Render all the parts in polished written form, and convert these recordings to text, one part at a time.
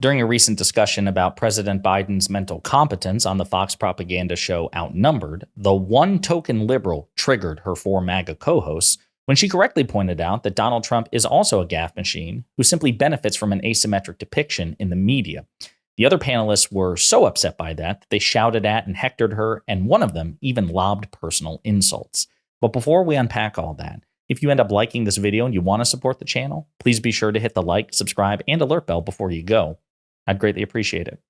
During a recent discussion about President Biden's mental competence on the Fox propaganda show Outnumbered, the one token liberal triggered her four MAGA co-hosts when she correctly pointed out that Donald Trump is also a gaffe machine who simply benefits from an asymmetric depiction in the media. The other panelists were so upset by that they shouted at and hectored her, and one of them even lobbed personal insults. But before we unpack all that, if you end up liking this video and you want to support the channel, please be sure to hit the like, subscribe, and alert bell before you go. I'd greatly appreciate it.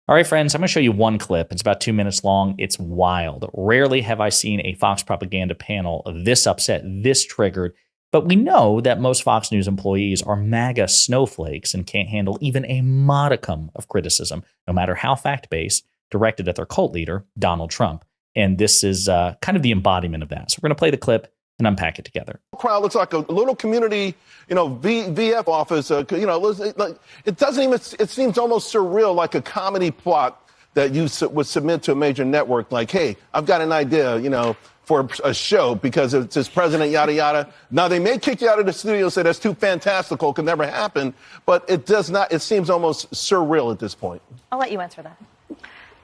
All right, friends, I'm going to show you one clip. It's about 2 minutes long. It's wild. Rarely have I seen a Fox propaganda panel this upset, this triggered. But we know that most Fox News employees are MAGA snowflakes and can't handle even a modicum of criticism, no matter how fact-based, directed at their cult leader, Donald Trump. And this is kind of the embodiment of that. So we're going to play the clip and unpack it together. Crowd looks like a little community, VF office. It doesn't even. It seems almost surreal, like a comedy plot that you would submit to a major network. Like, hey, I've got an idea, for a show because it's this president, yada yada. Now they may kick you out of the studio and say that's too fantastical, could never happen. But it does not. It seems almost surreal at this point. I'll let you answer that.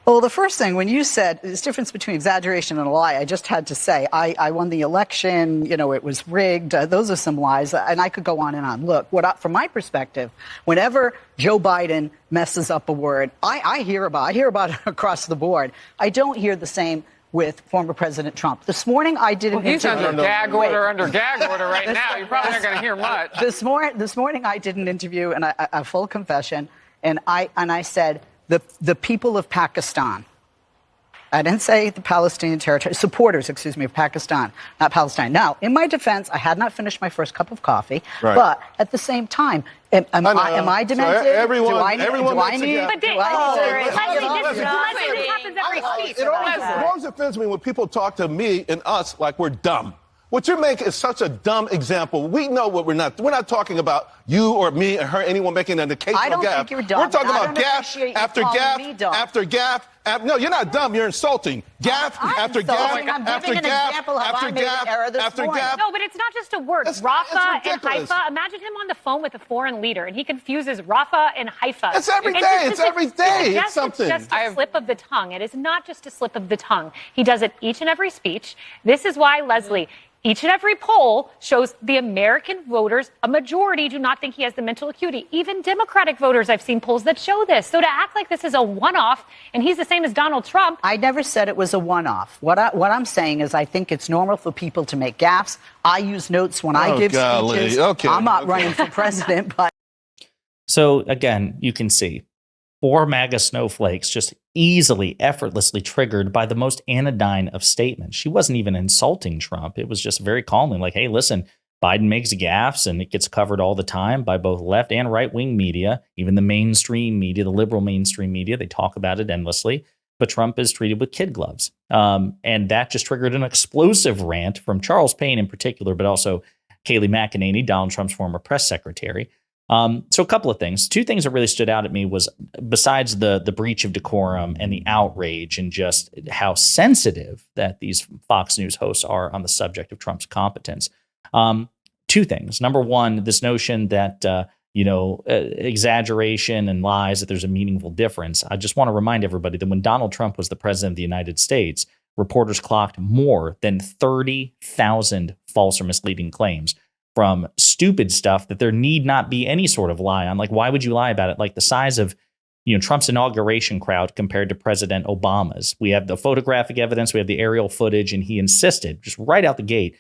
Well, the first thing, when you said there's difference between exaggeration and a lie, I just had to say, I won the election, it was rigged. Those are some lies, and I could go on and on. Look, from my perspective, whenever Joe Biden messes up a word, I hear about it across the board. I don't hear the same with former President Trump. This morning, I did an interview. He's under gag order right now. You're probably not going to hear much. This morning, I did an interview, and a full confession, and I said, the people of Pakistan. I didn't say the Palestinian territory, supporters, of Pakistan, not Palestine. Now, in my defense, I had not finished my first cup of coffee, right. But at the same time, am I demented? So everyone Leslie, this happens every speech. It always offends me when people talk to me and us like we're dumb. What you're making is such a dumb example. We know what we're not. We're not talking about you or me or her, anyone making an occasional gaffe. I don't think you're dumb. We're talking about gaffe after gaffe after gaffe. No, you're not dumb. You're insulting. Gaffe after gaffe after gaffe after gaffe after gaffe. No, but it's not just a word. Rafah and Haifa. Imagine him on the phone with a foreign leader, and he confuses Rafah and Haifa. It's every day. It's every day. It's something. It's just a slip of the tongue. It is not just a slip of the tongue. He does it each and every speech. This is why, Leslie, each and every poll shows the American voters, a majority do not think he has the mental acuity. Even Democratic voters, I've seen polls that show this. So to act like this is a one-off and he's the same as Donald Trump. I never said it was a one-off. What I'm saying is I think it's normal for people to make gaffes. I use notes when I give speeches. Okay. I'm not running for president, but. So again, you can see four MAGA snowflakes just easily, effortlessly triggered by the most anodyne of statements. She wasn't even insulting Trump. It was just very calmly like, hey, listen, Biden makes gaffes and it gets covered all the time by both left and right wing media, even the mainstream media, the liberal mainstream media. They talk about it endlessly. But Trump is treated with kid gloves. And that just triggered an explosive rant from Charles Payne in particular, but also Kayleigh McEnany, Donald Trump's former press secretary. So a couple of things. Two things that really stood out at me was, besides the breach of decorum and the outrage and just how sensitive that these Fox News hosts are on the subject of Trump's competence. Two things. Number one, this notion that, exaggeration and lies, that there's a meaningful difference. I just want to remind everybody that when Donald Trump was the president of the United States, reporters clocked more than 30,000 false or misleading claims, from stupid stuff that there need not be any sort of lie on. Like, why would you lie about it? Like the size of, Trump's inauguration crowd compared to President Obama's. We have the photographic evidence. We have the aerial footage. And he insisted just right out the gate,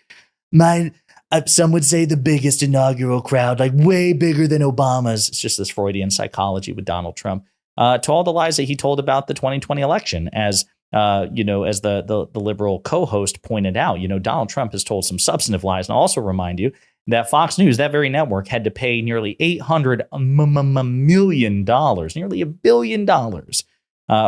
some would say the biggest inaugural crowd, like way bigger than Obama's. It's just this Freudian psychology with Donald Trump, to all the lies that he told about the 2020 election. As the liberal co-host pointed out, Donald Trump has told some substantive lies. And I'll also remind you that Fox News, that very network, had to pay nearly $800 million, nearly $1 billion,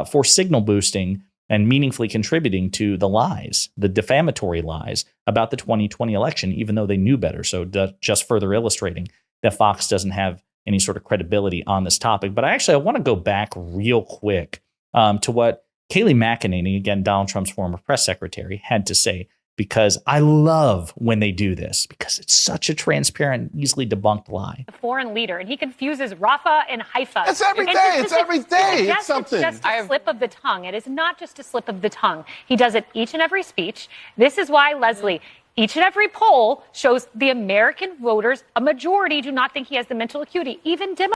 for signal boosting and meaningfully contributing to the lies, the defamatory lies about the 2020 election, even though they knew better. So just further illustrating that Fox doesn't have any sort of credibility on this topic. But I want to go back real quick to what Kayleigh McEnany, again, Donald Trump's former press secretary, had to say. because I love when they do this because it's such a transparent, easily debunked lie. The foreign leader, and he confuses Rafah and Haifa. It's every day. It's every day. It's something. It's just a slip of the tongue. It is not just a slip of the tongue. He does it each and every speech. This is why, Leslie, each and every poll shows the American voters, a majority do not think he has the mental acuity, even Democrats.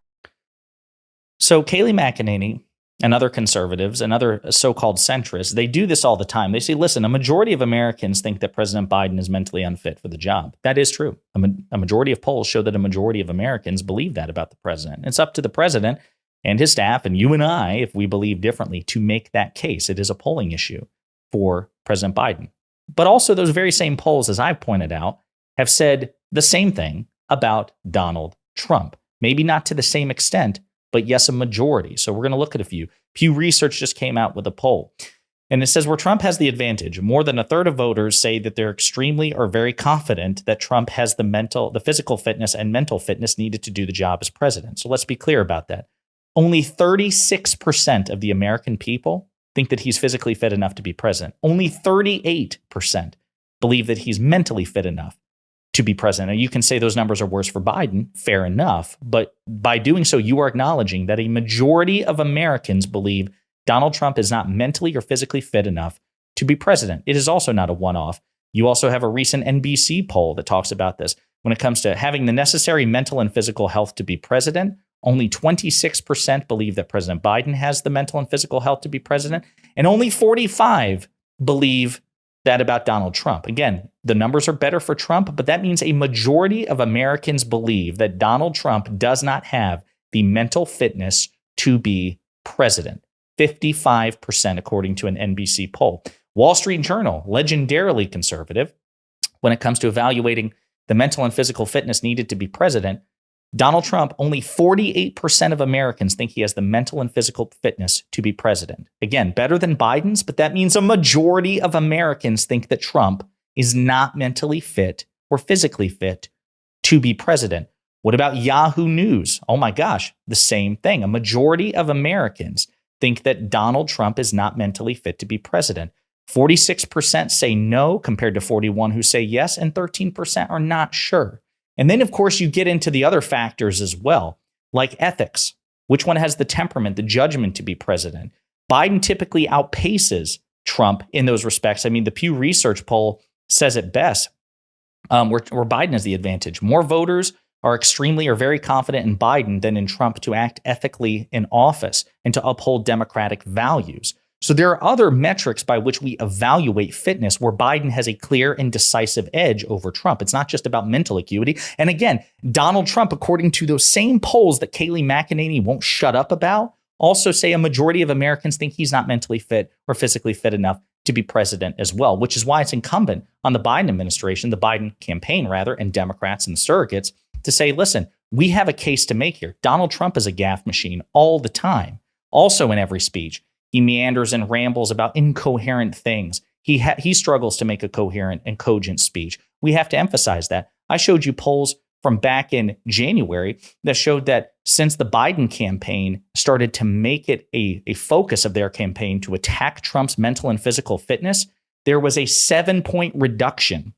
So Kayleigh McEnany and other conservatives and other so-called centrists, they do this all the time. They say, listen, a majority of Americans think that President Biden is mentally unfit for the job. That is true. A majority of polls show that a majority of Americans believe that about the president. It's up to the president and his staff and you and I, if we believe differently, to make that case. It is a polling issue for President Biden. But also those very same polls, as I've pointed out, have said the same thing about Donald Trump. Maybe not to the same extent, but yes, a majority. So we're going to look at a few. Pew Research just came out with a poll, and it says where Trump has the advantage, more than a third of voters say that they're extremely or very confident that Trump has the physical fitness and mental fitness needed to do the job as president. So let's be clear about that. Only 36% of the American people think that he's physically fit enough to be president. Only 38% believe that he's mentally fit enough to be president. Now, you can say those numbers are worse for Biden, fair enough, but by doing so, you are acknowledging that a majority of Americans believe Donald Trump is not mentally or physically fit enough to be president. It is also not a one-off. You also have a recent NBC poll that talks about this. When it comes to having the necessary mental and physical health to be president, only 26% believe that President Biden has the mental and physical health to be president, and only 45% believe that about Donald Trump. Again, the numbers are better for Trump, but that means a majority of Americans believe that Donald Trump does not have the mental fitness to be president. 55%, according to an NBC poll. Wall Street Journal, legendarily conservative, when it comes to evaluating the mental and physical fitness needed to be president, Donald Trump, only 48% of Americans think he has the mental and physical fitness to be president. Again, better than Biden's, but that means a majority of Americans think that Trump is not mentally fit or physically fit to be president. What about Yahoo News? Oh my gosh, the same thing. A majority of Americans think that Donald Trump is not mentally fit to be president. 46% say no compared to 41% who say yes, and 13% are not sure. And then, of course, you get into the other factors as well, like ethics. Which one has the temperament, the judgment to be president? Biden typically outpaces Trump in those respects. I mean, the Pew Research poll says it best, where Biden has the advantage. More voters are extremely or very confident in Biden than in Trump to act ethically in office and to uphold democratic values. So there are other metrics by which we evaluate fitness where Biden has a clear and decisive edge over Trump. It's not just about mental acuity. And again, Donald Trump, according to those same polls that Kayleigh McEnany won't shut up about, also say a majority of Americans think he's not mentally fit or physically fit enough to be president as well, which is why it's incumbent on the Biden administration, the Biden campaign rather, and Democrats and the surrogates to say, listen, we have a case to make here. Donald Trump is a gaffe machine all the time, also in every speech. He meanders and rambles about incoherent things. He struggles to make a coherent and cogent speech. We have to emphasize that. I showed you polls from back in January that showed that since the Biden campaign started to make it a focus of their campaign to attack Trump's mental and physical fitness, there was a 7-point reduction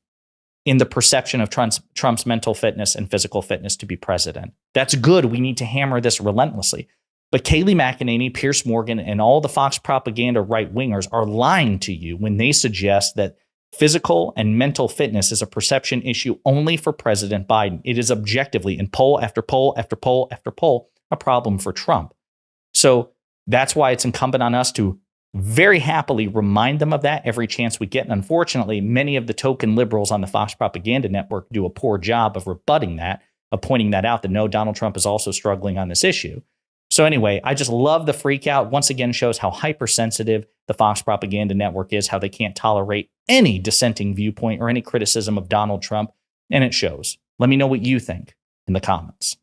in the perception of Trump's mental fitness and physical fitness to be president. That's good. We need to hammer this relentlessly. But Kayleigh McEnany, Piers Morgan, and all the Fox propaganda right-wingers are lying to you when they suggest that physical and mental fitness is a perception issue only for President Biden. It is objectively, in poll after poll after poll after poll, a problem for Trump. So that's why it's incumbent on us to very happily remind them of that every chance we get. And unfortunately, many of the token liberals on the Fox propaganda network do a poor job of rebutting that, of pointing that out, that no, Donald Trump is also struggling on this issue. So anyway, I just love the freak out. Once again, shows how hypersensitive the Fox propaganda network is, how they can't tolerate any dissenting viewpoint or any criticism of Donald Trump. And it shows. Let me know what you think in the comments.